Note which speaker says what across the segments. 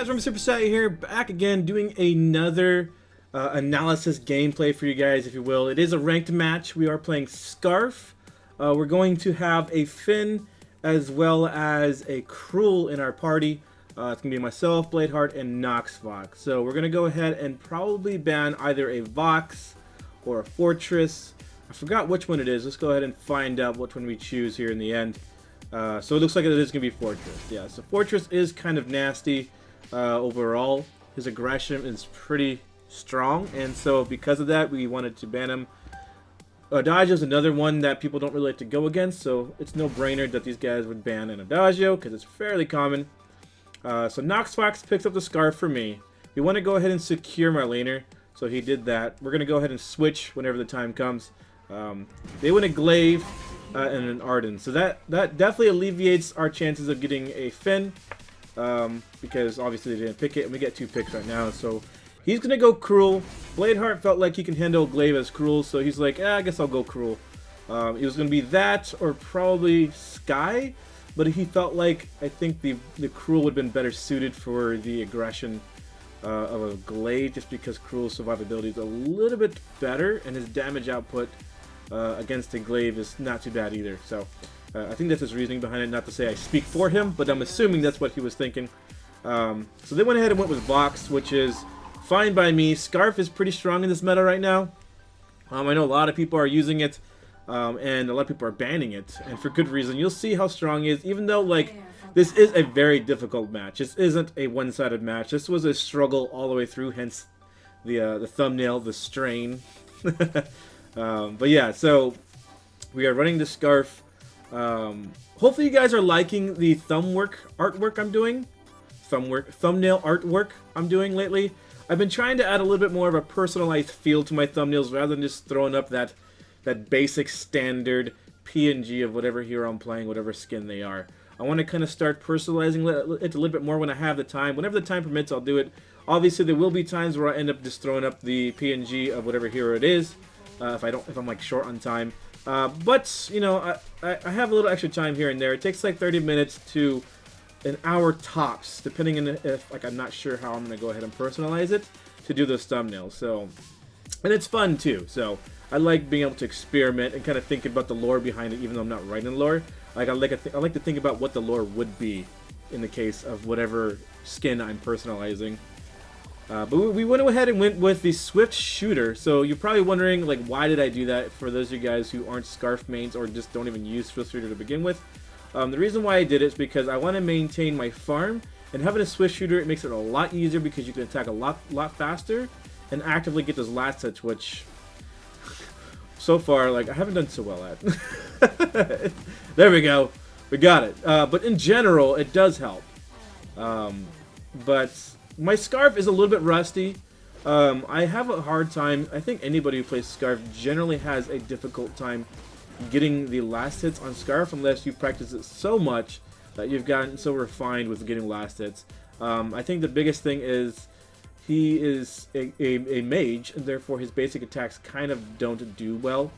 Speaker 1: guys, Rumblysuperset here, back again doing another analysis gameplay for you guys, if you will. It is a ranked match. We are playing Skaarf. We're going to have a Finn as well as a Cruel in our party. It's going to be myself, Bladeheart, and Noxvox. So we're going to go ahead and probably ban either a Vox or a Fortress. I forgot which one it is. Let's go ahead and find out which one we choose here in the end. So it looks like it is going to be Fortress. Yeah, so Fortress is kind of nasty overall. His aggression is pretty strong, and so because of that, we wanted to ban him. Adagio is another one that people don't really like to go against, so it's no-brainer that these guys would ban an Adagio, because it's fairly common. So Noxvox picks up the Skaarf for me. We want to go ahead and secure my laner, so he did that. We're going to go ahead and switch whenever the time comes. They win a Glaive and an Arden, so that definitely alleviates our chances of getting a Finn, because obviously they didn't pick it, and we get 2 picks right now, so he's going to go Cruel. Bladeheart felt like he can handle Glaive as Cruel, so he's like, I guess I'll go Cruel. It was going to be that or probably Sky, but he felt like, I think the Cruel would have been better suited for the aggression of a Glaive, just because Cruel's survivability is a little bit better, and his damage output against the Glaive is not too bad either. So I think that's his reasoning behind it. Not to say I speak for him, but I'm assuming that's what he was thinking. So they went ahead and went with Vox, which is fine by me. Skaarf is pretty strong in this meta right now. I know a lot of people are using it, and a lot of people are banning it, and for good reason. You'll see how strong he is, even though, like, this is a very difficult match. This isn't a one-sided match. This was a struggle all the way through, hence the thumbnail, the strain. But yeah, so we are running the Skaarf. Hopefully you guys are liking the thumbnail artwork I'm doing lately. I've been trying to add a little bit more of a personalized feel to my thumbnails rather than just throwing up that basic standard PNG of whatever hero I'm playing, whatever skin they are. I want to kind of start personalizing it a little bit more when I have the time. Whenever the time permits, I'll do it. Obviously, there will be times where I end up just throwing up the PNG of whatever hero it is, if I'm like short on time. But you know, I have a little extra time here and there. It takes like 30 minutes to an hour tops, depending on if like I'm not sure how I'm gonna go ahead and personalize it to do those thumbnails. So, and it's fun too. So I like being able to experiment and kind of think about the lore behind it, even though I'm not writing the lore. Like I like to think about what the lore would be in the case of whatever skin I'm personalizing. But we went ahead and went with the Swift Shooter. So you're probably wondering, like, why did I do that? For those of you guys who aren't Skaarf mains or just don't even use Swift Shooter to begin with, the reason why I did it is because I want to maintain my farm, and having a Swift Shooter, it makes it a lot easier because you can attack a lot faster and actively get those last hits, which so far, like, I haven't done so well at. There we go, we got it. But in general, it does help. But my Skaarf is a little bit rusty. I have a hard time. I think anybody who plays Skaarf generally has a difficult time getting the last hits on Skaarf unless you practice it so much that you've gotten so refined with getting last hits. I think the biggest thing is he is a mage, and therefore his basic attacks kind of don't do well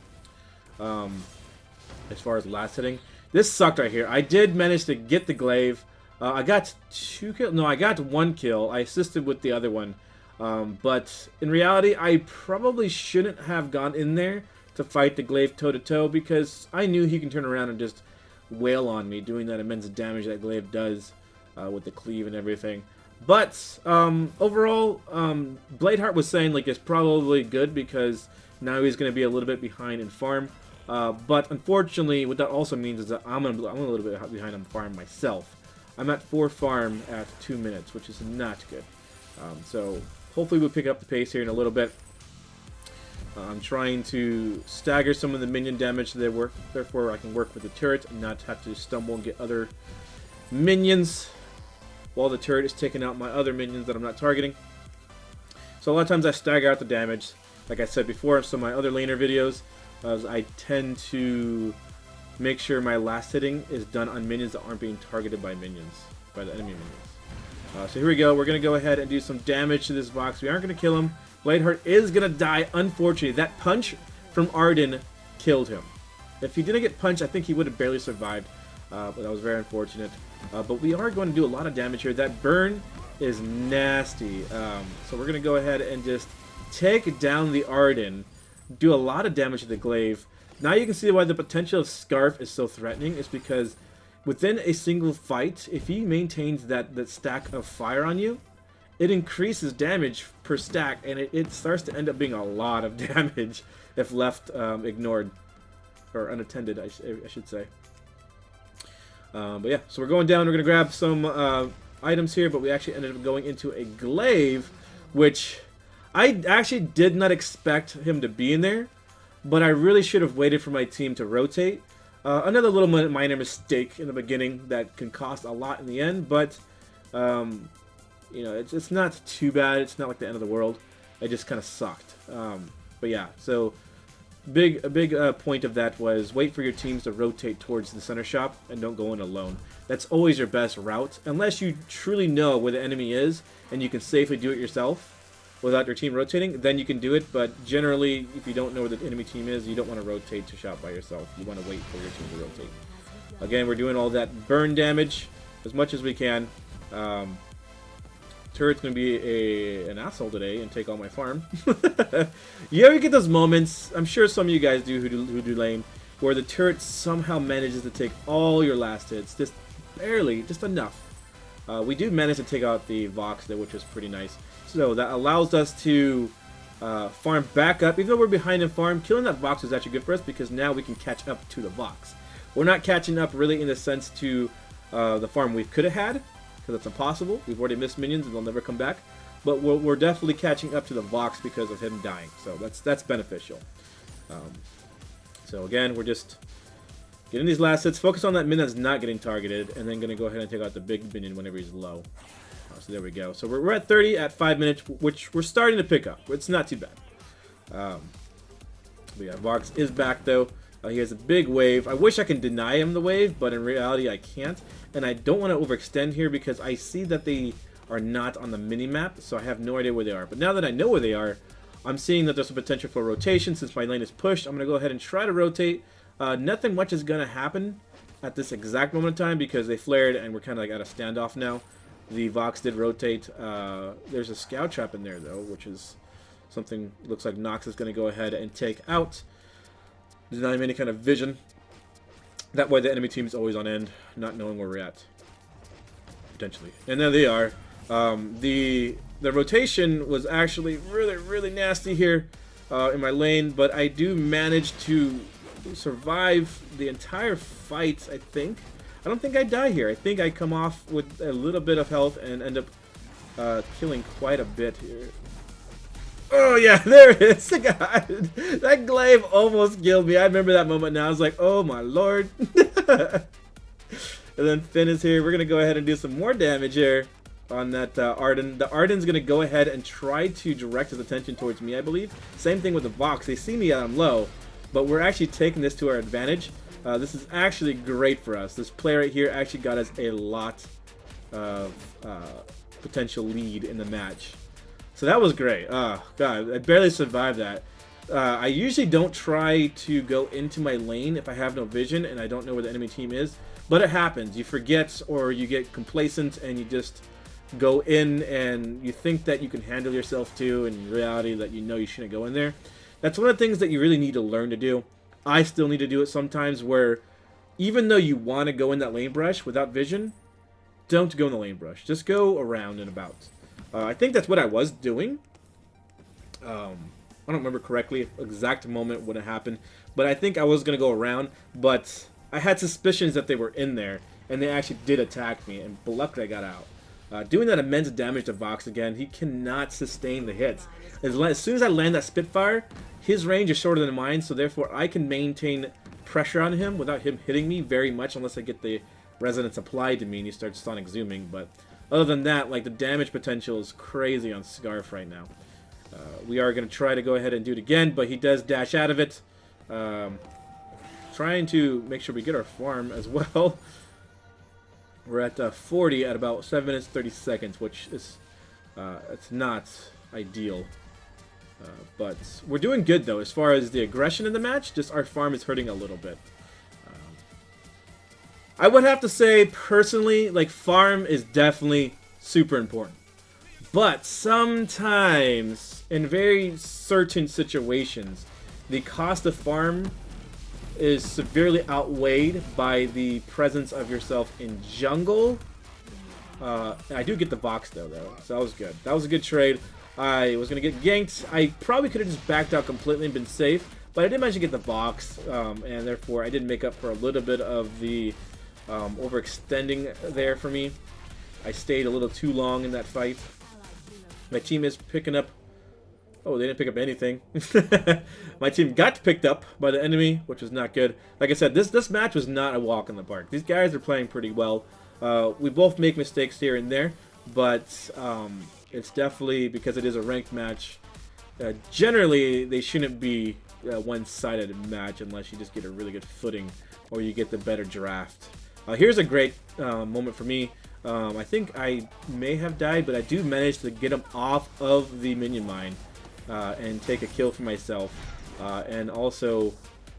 Speaker 1: as far as last hitting. This sucked right here. I did manage to get the Glaive. I got 2 kills. No, I got 1 kill. I assisted with the other one. But in reality, I probably shouldn't have gone in there to fight the Glaive toe-to-toe because I knew he can turn around and just wail on me, doing that immense damage that Glaive does with the cleave and everything. But overall, Bladeheart was saying like it's probably good because now he's going to be a little bit behind in farm. But unfortunately, what that also means is that I'm a little bit behind on farm myself. I'm at 4 farm at 2 minutes, which is not good. So hopefully we'll pick up the pace here in a little bit. I'm trying to stagger some of the minion damage so therefore I can work with the turret and not have to stumble and get other minions while the turret is taking out my other minions that I'm not targeting. So a lot of times I stagger out the damage, like I said before in some of my other laner videos. I tend to make sure my last hitting is done on minions that aren't being targeted by the enemy minions. So here we go. We're going to go ahead and do some damage to this Vox. We aren't going to kill him. Bladeheart is going to die, unfortunately. That punch from Arden killed him. If he didn't get punched, I think he would have barely survived. But that was very unfortunate. But we are going to do a lot of damage here. That burn is nasty. So we're going to go ahead and just take down the Arden, do a lot of damage to the glaive. Now you can see why the potential of Skaarf is so threatening. It's because within a single fight, if he maintains that stack of fire on you, it increases damage per stack, and it starts to end up being a lot of damage if left ignored, or unattended, I should say. But yeah, so we're going down. We're going to grab some items here, but we actually ended up going into a glaive, which I actually did not expect him to be in there, but I really should have waited for my team to rotate. Another little minor mistake in the beginning that can cost a lot in the end, but you know, it's not too bad. It's not like the end of the world. It just kind of sucked. But yeah, so a big point of that was wait for your teams to rotate towards the center shop and don't go in alone. That's always your best route, unless you truly know where the enemy is and you can safely do it yourself without your team rotating. Then you can do it, but generally, if you don't know where the enemy team is, you don't want to rotate to shop by yourself. You want to wait for your team to rotate. Again, we're doing all that burn damage as much as we can. Turret's going to be an asshole today and take all my farm. You ever get those moments, I'm sure some of you guys do who do lane, where the turret somehow manages to take all your last hits, just barely, just enough. We do manage to take out the Vox there, which was pretty nice. So that allows us to farm back up. Even though we're behind in farm, killing that Vox is actually good for us because now we can catch up to the Vox. We're not catching up really in the sense to the farm we could have had, because that's impossible. We've already missed minions and they'll never come back. But we're definitely catching up to the Vox because of him dying. So that's beneficial. So again, we're just getting these last hits. Focus on that minion that's not getting targeted. And then going to go ahead and take out the big minion whenever he's low. So there we go. So we're at 30 at 5 minutes, which we're starting to pick up. It's not too bad. But yeah, Vox is back though. He has a big wave. I wish I can deny him the wave, but in reality I can't. And I don't want to overextend here because I see that they are not on the mini-map, so I have no idea where they are. But now that I know where they are, I'm seeing that there's a potential for rotation. Since my lane is pushed, I'm going to go ahead and try to rotate. Nothing much is going to happen at this exact moment in time because they flared and we're kind of like at a standoff now. The Vox did rotate. There's a scout trap in there, though, which is something looks like Nox is going to go ahead and take out. There's not even any kind of vision. That way the enemy team is always on end, not knowing where we're at. Potentially. And there they are. The rotation was actually really nasty here in my lane, but I do manage to survive the entire fight, I think. I don't think I die here. I think I come off with a little bit of health and end up killing quite a bit here. Oh yeah, there it is. God, that glaive almost killed me. I remember that moment now. I was like, oh my lord. And then Finn is here. We're going to go ahead and do some more damage here on that Arden. The Arden's going to go ahead and try to direct his attention towards me, I believe. Same thing with the Vox. They see me and I'm low, but we're actually taking this to our advantage. This is actually great for us. This play right here actually got us a lot of potential lead in the match. So that was great. Oh, God, I barely survived that. I usually don't try to go into my lane if I have no vision and I don't know where the enemy team is. But it happens. You forget or you get complacent and you just go in and you think that you can handle yourself too. And in reality that you know you shouldn't go in there. That's one of the things that you really need to learn to do. I still need to do it sometimes where even though you want to go in that lane brush without vision, don't go in the lane brush. Just go around and about. I think that's what I was doing. I don't remember correctly exact moment when it happened, but I think I was going to go around, but I had suspicions that they were in there, and they actually did attack me, and luckily I got out. Doing that immense damage to Vox again, he cannot sustain the hits. As soon as I land that Spitfire, his range is shorter than mine, so therefore I can maintain pressure on him without him hitting me very much unless I get the resonance applied to me and he starts sonic zooming, but other than that, like, the damage potential is crazy on Skaarf right now. We are going to try to go ahead and do it again, but he does dash out of it. Trying to make sure we get our farm as well. We're at 40 at about 7 minutes 30 seconds, which is it's not ideal. But we're doing good, though, as far as the aggression in the match. Just our farm is hurting a little bit. I would have to say, personally, like, farm is definitely super important. But sometimes, in very certain situations, the cost of farm is severely outweighed by the presence of yourself in jungle. I do get the box though, so that was good. That was a good trade. I was going to get ganked. I probably could have just backed out completely and been safe, but I did manage to get the box, and therefore I did make up for a little bit of the overextending there for me. I stayed a little too long in that fight. My team is picking up... Oh, they didn't pick up anything. My team got picked up by the enemy, which was not good. Like I said, this match was not a walk in the park. These guys are playing pretty well. We both make mistakes here and there, but it's definitely, because it is a ranked match, generally they shouldn't be a one-sided match unless you just get a really good footing or you get the better draft. Here's a great moment for me. I think I may have died, but I do manage to get him off of the minion mine and take a kill for myself. And also,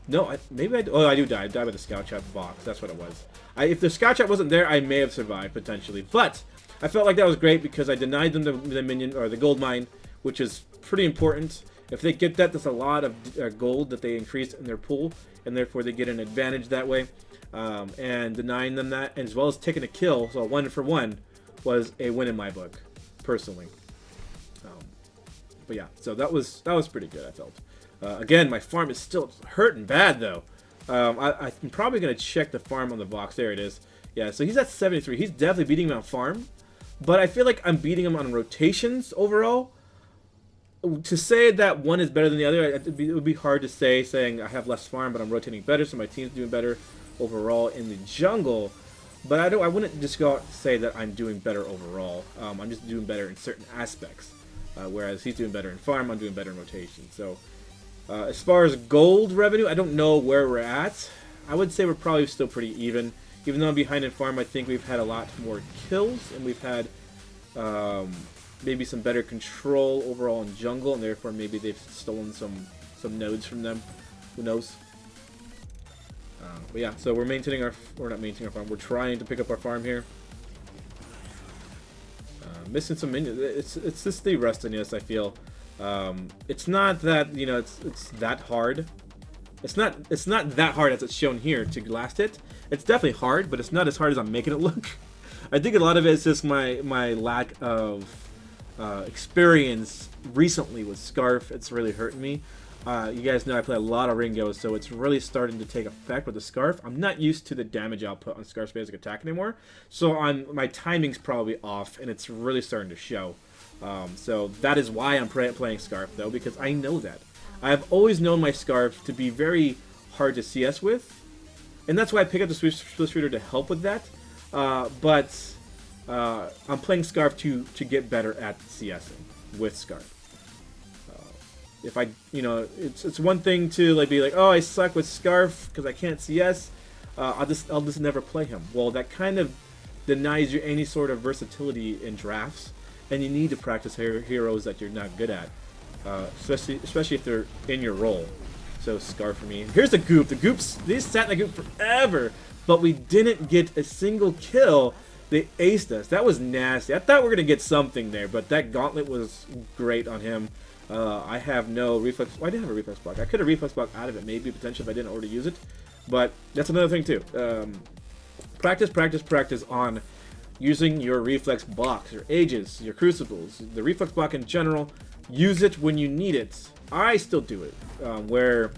Speaker 1: no, maybe I do die. I died by the scout trap box. That's what it was. If the scout trap wasn't there, I may have survived potentially. But I felt like that was great because I denied them the minion or the gold mine, which is pretty important. If they get that, that's a lot of gold that they increase in their pool, and therefore they get an advantage that way. And denying them that, as well as taking a kill, so 1-for-1, was a win in my book, personally. But yeah, so that was pretty good, I felt. Again, my farm is still hurting bad, though. I'm probably going to check the farm on the box. There it is. Yeah, so he's at 73. He's definitely beating me on farm, but I feel like I'm beating him on rotations overall. To say that one is better than the other, it would be hard to say, saying I have less farm, but I'm rotating better, so my team's doing better overall in the jungle. But I wouldn't just go out and say that I'm doing better overall. I'm just doing better in certain aspects. Whereas he's doing better in farm, I'm doing better in rotation. So as far as gold revenue, I don't know where we're at. I would say we're probably still pretty even. Even though I'm behind in farm, I think we've had a lot more kills, and we've had maybe some better control overall in jungle, and therefore maybe they've stolen some nodes from them. Who knows? But yeah, so we're maintaining our... We're not maintaining our farm. We're trying to pick up our farm here. Missing some minions. It's just the rustiness, I feel. It's not that, you know, it's that hard. It's not that hard as it's shown here to last it. It's definitely hard, but it's not as hard as I'm making it look. I think a lot of it is just my lack of experience recently with Skaarf. It's really hurting me. You guys know I play a lot of Ringo, so it's really starting to take effect with the Skaarf. I'm not used to the damage output on Skaarf's basic attack anymore, so my timing's probably off, and it's really starting to show. So that is why I'm playing Skaarf, though, because I know that. I've always known my Skaarf to be very hard to CS with, and that's why I pick up the Swiss Reader to help with that. But I'm playing Skaarf to get better at CSing with Skaarf. If I, you know, it's one thing to like be like, oh, I suck with Skaarf because I can't CS. I'll just never play him. Well, that kind of denies you any sort of versatility in drafts, and you need to practice heroes that you're not good at, especially if they're in your role. So Skaarf for me. Here's the goop. The goops, they sat in the goop forever, but we didn't get a single kill. They aced us. That was nasty. I thought we were gonna get something there, but that gauntlet was great on him. I have no reflex. Well, I did have a reflex block. I could have reflex block out of it, maybe potentially if I didn't already use it. But that's another thing too. Practice on using your reflex blocks, your Aegis, your Crucibles, the reflex block in general. Use it when you need it. I still do it, where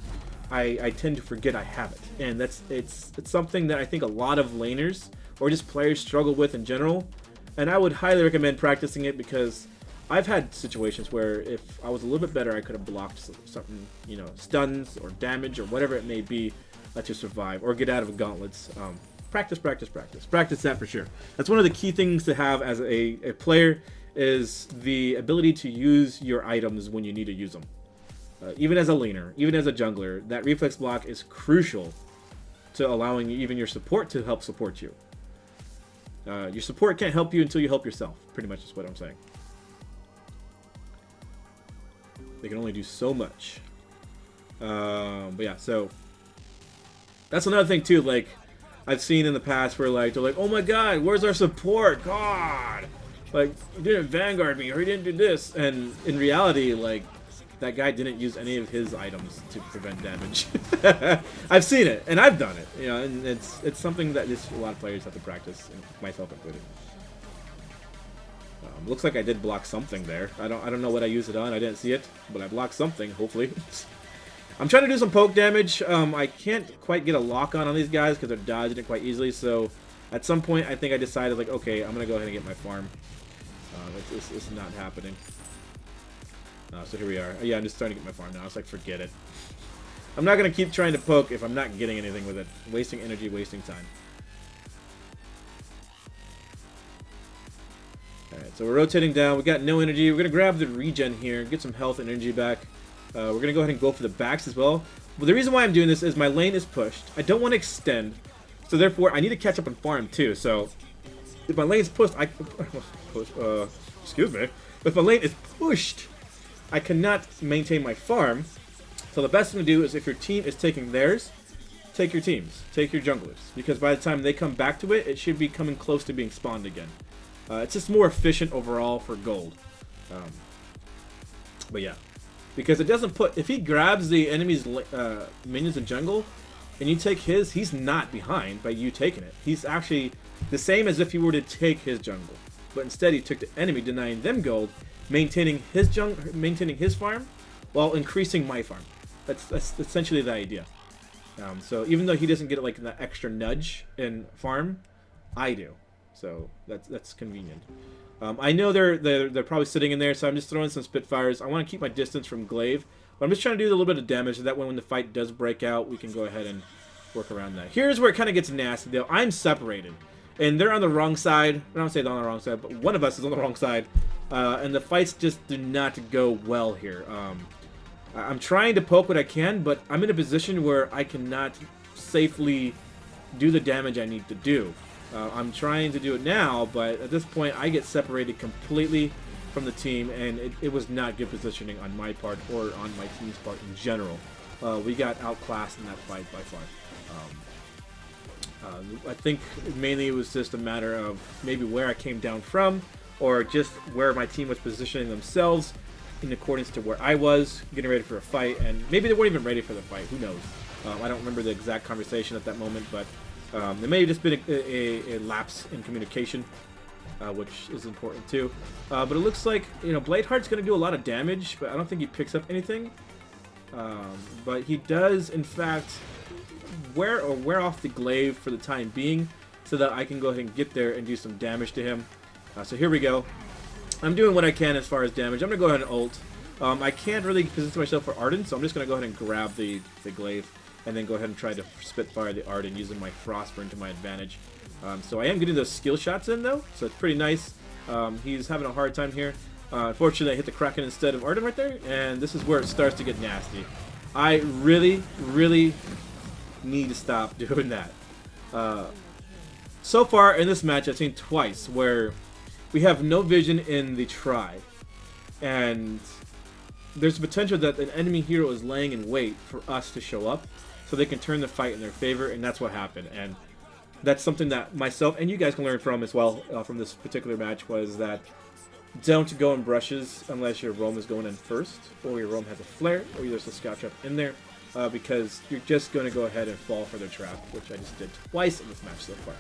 Speaker 1: I tend to forget I have it, and it's something that I think a lot of laners or just players struggle with in general. And I would highly recommend practicing it because I've had situations where if I was a little bit better, I could have blocked something, you know, stuns or damage or whatever it may be to survive or get out of gauntlets. Practice that for sure. That's one of the key things to have as a player, is the ability to use your items when you need to use them. Even as a laner, even as a jungler, that reflex block is crucial to allowing even your support to help support you. Your support can't help you until you help yourself, pretty much is what I'm saying. They can only do so much. But yeah, so that's another thing too, like I've seen in the past where like they're like, oh my god, where's our support? God, Like, he didn't vanguard me, or he didn't do this. And in reality, like, that guy didn't use any of his items to prevent damage. I've seen it, and I've done it. You know, and it's something that just a lot of players have to practice, myself included. Looks like I did block something there. I don't know what I used it on. I didn't see it, but I blocked something. Hopefully. I'm trying to do some poke damage. I can't quite get a lock on these guys because they're dodging it quite easily. So at some point, I think I decided, like, okay, I'm gonna go ahead and get my farm. It's not happening. So here we are. Yeah, I'm just starting to get my farm now. It's like, forget it. I'm not gonna keep trying to poke if I'm not getting anything with it. Wasting energy, wasting time. Alright, so we're rotating down. We got no energy. We're going to grab the regen here, get some health and energy back. We're going to go ahead and go for the backs as well. But the reason why I'm doing this is my lane is pushed. I don't want to extend. So therefore, I need to catch up on farm too. So if my lane is pushed, excuse me. If my lane is pushed, I cannot maintain my farm. So the best thing to do is if your team is taking theirs, take your teams. Take your junglers. Because by the time they come back to it, it should be coming close to being spawned again. It's just more efficient overall for gold. But yeah. Because it doesn't put... If he grabs the enemy's minions in jungle, and you take his, he's not behind by you taking it. He's actually the same as if you were to take his jungle. But instead he took the enemy, denying them gold, maintaining his farm, while increasing my farm. That's essentially the idea. So even though he doesn't get like that extra nudge in farm, I do. So that's convenient. I know they're probably sitting in there, so I'm just throwing some Spitfires. I want to keep my distance from Glaive, but I'm just trying to do a little bit of damage so that way when the fight does break out, we can go ahead and work around that. Here's where it kind of gets nasty, though. I'm separated, and they're on the wrong side. I don't say they're on the wrong side, but one of us is on the wrong side, and the fights just do not go well here. I'm trying to poke what I can, but I'm in a position where I cannot safely do the damage I need to do. I'm trying to do it now, but at this point I get separated completely from the team, and it was not good positioning on my part or on my team's part in general. We got outclassed in that fight by far. I think mainly it was just a matter of maybe where I came down from, or just where my team was positioning themselves in accordance to where I was getting ready for a fight, and maybe they weren't even ready for the fight. Who knows? I don't remember the exact conversation at that moment, but there may have just been a lapse in communication, which is important too. But it looks like, you know, Bladeheart's going to do a lot of damage, but I don't think he picks up anything. But he does, in fact, wear off the glaive for the time being, so that I can go ahead and get there and do some damage to him. So here we go. I'm doing what I can as far as damage. I'm going to go ahead and ult. I can't really position myself for Arden, so I'm just going to go ahead and grab the glaive, and then go ahead and try to Spitfire the Arden using my Frostburn to my advantage. So I am getting those skill shots in, though, so it's pretty nice. He's having a hard time here. Unfortunately, I hit the Kraken instead of Arden right there, and this is where it starts to get nasty. I really, really need to stop doing that. So far in this match, I've seen twice where we have no vision in the try, and there's a potential that an enemy hero is laying in wait for us to show up, so they can turn the fight in their favor, and that's what happened. And that's something that myself and you guys can learn from as well, from this particular match, was that don't go in brushes unless your roam is going in first, or your roam has a flare, or there's a scout trap in there, because you're just going to go ahead and fall for their trap, which I just did twice in this match so far.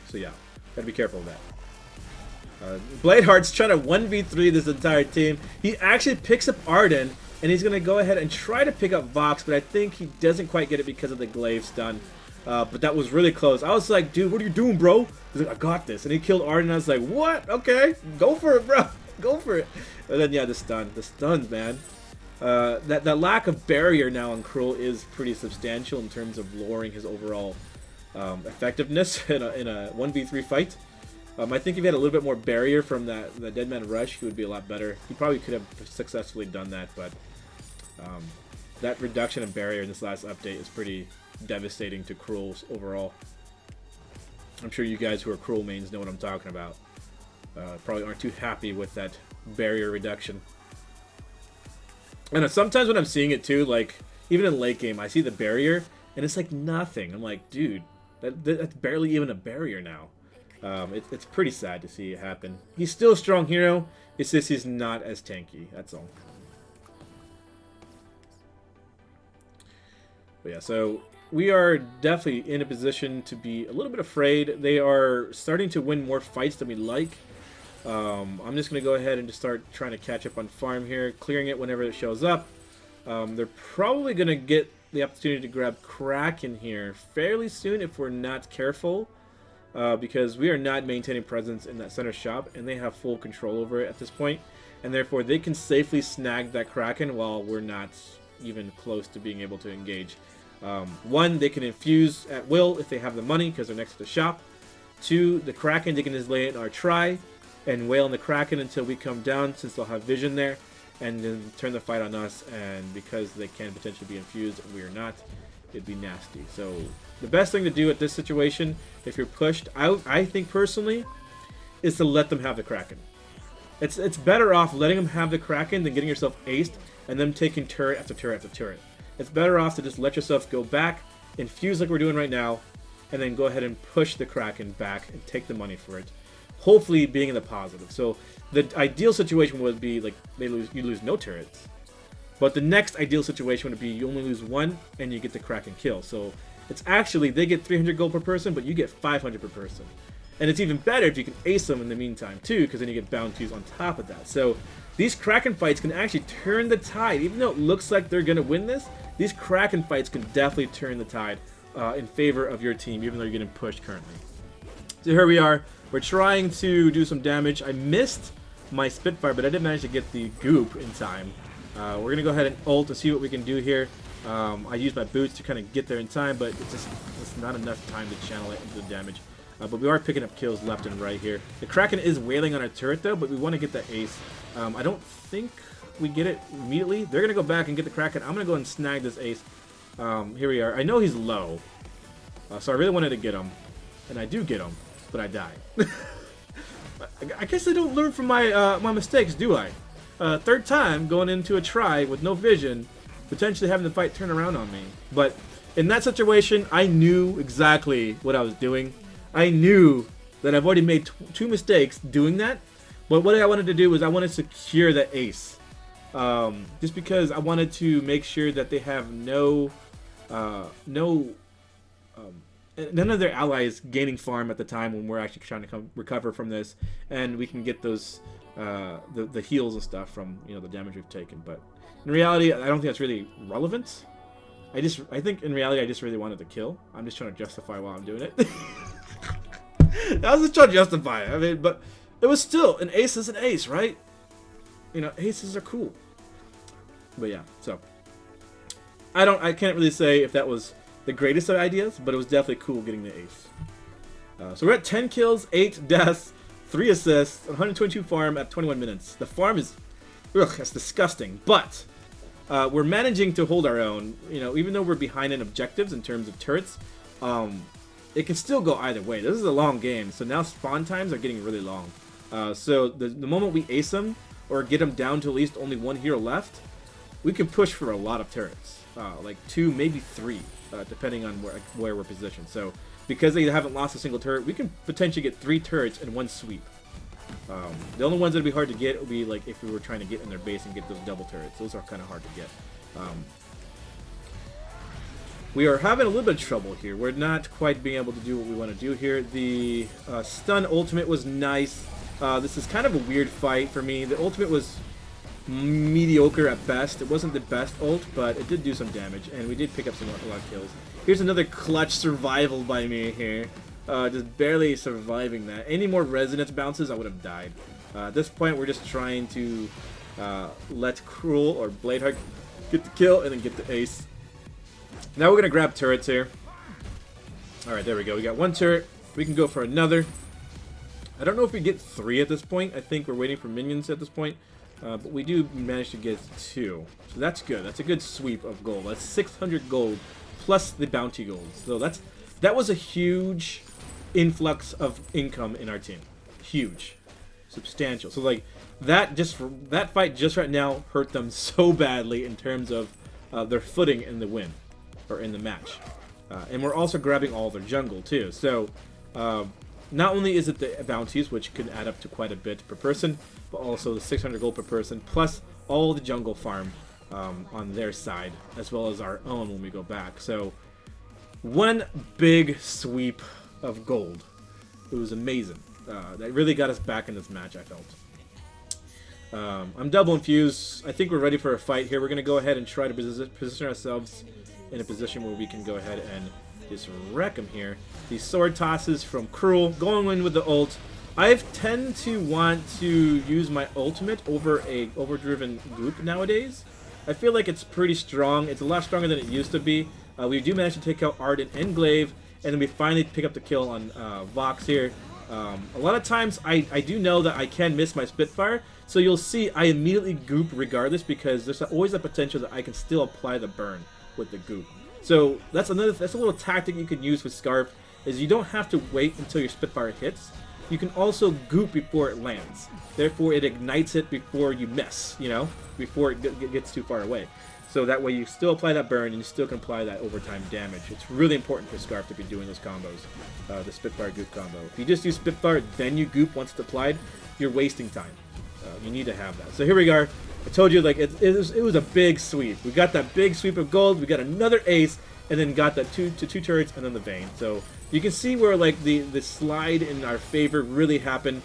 Speaker 1: So yeah, gotta be careful of that. Bladeheart's trying to 1v3 this entire team. He actually picks up Arden, and he's going to go ahead and try to pick up Vox, but I think he doesn't quite get it because of the glaive stun. But that was really close. I was like, dude, what are you doing, bro? He's like, I got this. And he killed Arden, and I was like, what? Okay, go for it, bro. Go for it. And then, yeah, the stuns, man. That lack of barrier now on Cruel is pretty substantial in terms of lowering his overall effectiveness in a 1v3 fight. I think if he had a little bit more barrier from the Deadman Rush, he would be a lot better. He probably could have successfully done that, but that reduction in barrier in this last update is pretty devastating to Cruel's overall. I'm sure you guys who are Cruel mains know what I'm talking about. Probably aren't too happy with that barrier reduction. And sometimes when I'm seeing it too, like even in late game, I see the barrier and it's like nothing. I'm like, dude, that's barely even a barrier now. It's pretty sad to see it happen. He's still a strong hero. It's just he's not as tanky. That's all. But yeah, so we are definitely in a position to be a little bit afraid. They are starting to win more fights than we like. I'm just going to go ahead and just start trying to catch up on farm here, clearing it whenever it shows up. They're probably going to get the opportunity to grab Kraken here fairly soon if we're not careful, because we are not maintaining presence in that center shop, and they have full control over it at this point, and therefore they can safely snag that Kraken while we're not even close to being able to engage. One, they can infuse at will if they have the money because they're next to the shop. Two, the Kraken, they can just lay it in our try and wail on the Kraken until we come down, since they'll have vision there, and then turn the fight on us. And because they can potentially be infused and we are not, it'd be nasty. So the best thing to do at this situation, if you're pushed, I think personally, is to let them have the Kraken. It's better off letting them have the Kraken than getting yourself aced and them taking turret after turret after turret. It's better off to just let yourself go back, infuse like we're doing right now, and then go ahead and push the Kraken back and take the money for it. Hopefully being in the positive. So the ideal situation would be like you lose no turrets. But the next ideal situation would be you only lose one and you get the Kraken kill. So it's actually, they get 300 gold per person, but you get 500 per person. And it's even better if you can ace them in the meantime too, because then you get bounties on top of that. So these Kraken fights can actually turn the tide. Even though it looks like they're going to win this, these Kraken fights can definitely turn the tide in favor of your team, even though you're getting pushed currently. So here we are. We're trying to do some damage. I missed my Spitfire, but I did manage to get the goop in time. We're going to go ahead and ult to see what we can do here. I used my boots to kind of get there in time, but it's just not enough time to channel it into the damage. But we are picking up kills left and right here. The Kraken is wailing on our turret, though, but we want to get that ace. I don't think we get it immediately. They're going to go back and get the Kraken. I'm going to go and snag this ace. Here we are. I know he's low, so I really wanted to get him. And I do get him, but I die. I guess I don't learn from my my mistakes, do I? Third time going into a try with no vision, potentially having the fight turn around on me. But in that situation, I knew exactly what I was doing. I knew that I've already made two mistakes doing that. But what I wanted to do was I wanted to secure the ace. Just because I wanted to make sure that they have none of their allies gaining farm at the time when we're actually trying to recover from this, and we can get those the heals and stuff from the damage we've taken. But in reality, I don't think that's really relevant. I think in reality I just really wanted to kill. I'm just trying to justify why I'm doing it. I was just trying to justify it. I mean, but it was still an ace is an ace, right? Aces are cool. But yeah, so I can't really say if that was the greatest of ideas, but it was definitely cool getting the ace. So we're at 10 kills, 8 deaths, 3 assists, 122 farm at 21 minutes. The farm is, that's disgusting. But we're managing to hold our own. Even though we're behind in objectives in terms of turrets, it can still go either way. This is a long game, so now spawn times are getting really long. So the moment we ace them or get them down to at least only one hero left, we can push for a lot of turrets, like 2, maybe 3. Depending on where we're positioned. So because they haven't lost a single turret, we can potentially get 3 turrets in one sweep. The only ones that would be hard to get would be like if we were trying to get in their base and get those double turrets. Those are kind of hard to get. We are having a little bit of trouble here. We're not quite being able to do what we want to do here. The stun ultimate was nice. This is kind of a weird fight for me. The ultimate was mediocre at best. It wasn't the best ult, but it did do some damage, and we did pick up a lot of kills. Here's another clutch survival by me here. Just barely surviving that. Any more resonance bounces, I would have died. At this point, we're just trying to let Cruel or Bladeheart get the kill and then get the ace. Now we're going to grab turrets here. Alright, there we go. We got 1 turret. We can go for another. I don't know if we get 3 at this point. I think we're waiting for minions at this point. But we do manage to get 2. So that's good. That's a good sweep of gold. That's 600 gold plus the bounty gold. So that was a huge influx of income in our team. Huge. Substantial. So like that fight just right now hurt them so badly in terms of their footing in the win or in the match. And we're also grabbing all their jungle too. So not only is it the bounties, which could add up to quite a bit per person, but also the 600 gold per person, plus all the jungle farm on their side, as well as our own when we go back. So one big sweep of gold. It was amazing. That really got us back in this match, I felt. I'm double infused. I think we're ready for a fight here. We're going to go ahead and try to position ourselves in a position where we can go ahead and just wreck him here. These sword tosses from Cruel, going in with the ult. I tend to want to use my ultimate over a overdriven goop nowadays. I feel like it's pretty strong. It's a lot stronger than it used to be. We do manage to take out Ardent and Glaive, and then we finally pick up the kill on Vox here. A lot of times I do know that I can miss my Spitfire, so you'll see I immediately goop regardless, because there's always a potential that I can still apply the burn with the goop. So that's a little tactic you can use with Skaarf, is you don't have to wait until your Spitfire hits. You can also goop before it lands. Therefore, it ignites it before you miss, you know, before it gets too far away. So that way you still apply that burn and you still can apply that overtime damage. It's really important for Skaarf to be doing those combos, the Spitfire goop combo. If you just use Spitfire, then you goop once it's applied, you're wasting time. You need to have that. So here we are. I told you, like, it was a big sweep. We got that big sweep of gold, we got another ace, and then got that two turrets and then the Vayne. So you can see where, like, the slide in our favor really happened.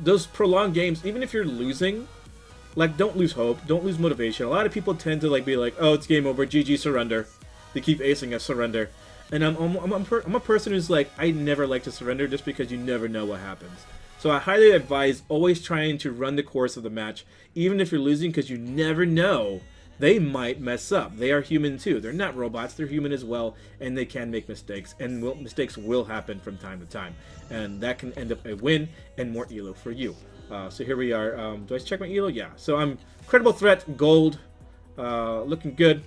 Speaker 1: Those prolonged games, even if you're losing, like, don't lose hope, don't lose motivation. A lot of people tend to, like, be like, oh, it's game over, GG, surrender. They keep acing us, surrender. And I'm a person who's like, I never like to surrender, just because you never know what happens. So I highly advise always trying to run the course of the match, even if you're losing, because you never know. They might mess up. They are human too. They're not robots. They're human as well, and they can make mistakes, and mistakes will happen from time to time. And that can end up a win and more elo for you. So here we are. Do I check my elo? Yeah. So I'm Credible Threat, Gold, looking good.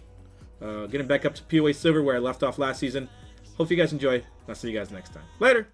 Speaker 1: Getting back up to POA Silver where I left off last season. Hope you guys enjoy. I'll see you guys next time. Later!